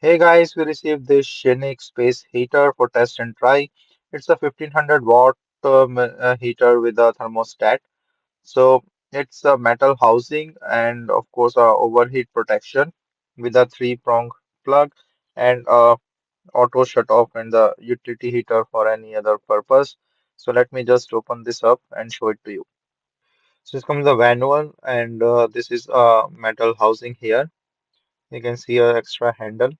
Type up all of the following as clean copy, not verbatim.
Hey guys, we received this Shinic space heater for test and try. It's a 1500 watt heater with a thermostat. So it's a metal housing and of course a overheat protection with a three-prong plug and a auto shut off and the utility heater for any other purpose. So let me just open this up and show it to you. So this comes the manual and this is a metal housing here. You can see a extra handle.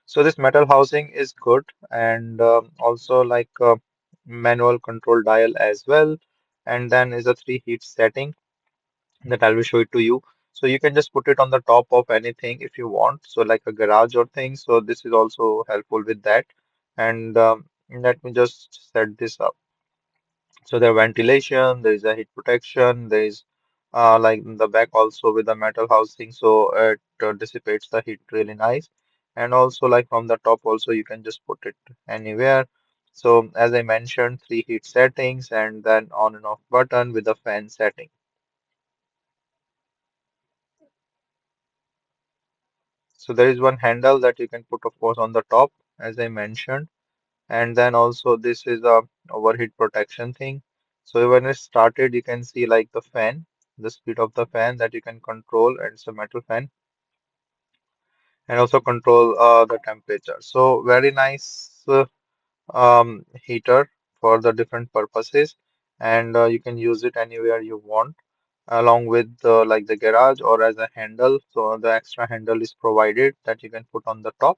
So this metal housing is good and also like a manual control dial as well. And then is a three heat setting that I will show it to you. So you can just put it on the top of anything if you want. So like a garage or thing. So this is also helpful with that. And let me just set this up. So there ventilation, there is a heat protection, there is like in the back also with the metal housing, so it dissipates the heat really nice. And also like from the top also you can just put it anywhere. So as I mentioned, three heat settings and then on and off button with the fan setting. So there is one handle that you can put of course on the top as I mentioned. And then also this is a overheat protection thing. So when it started, you can see like the fan, the speed of the fan that you can control, and it's a metal fan, and also control the temperature. So very nice heater for the different purposes, and you can use it anywhere you want, along with like the garage or as a handle. So the extra handle is provided that you can put on the top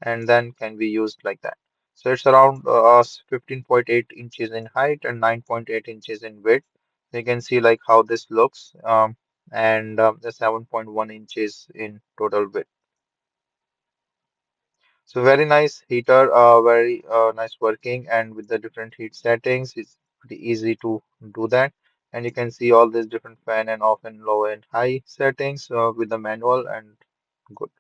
and then can be used like that. So it's around 15.8 inches in height and 9.8 inches in width. You can see like how this looks and the 7.1 inches in total width. So very nice heater, very nice working and with the different heat settings, it's pretty easy to do that. And you can see all these different fan and off and low and high settings with the manual and good.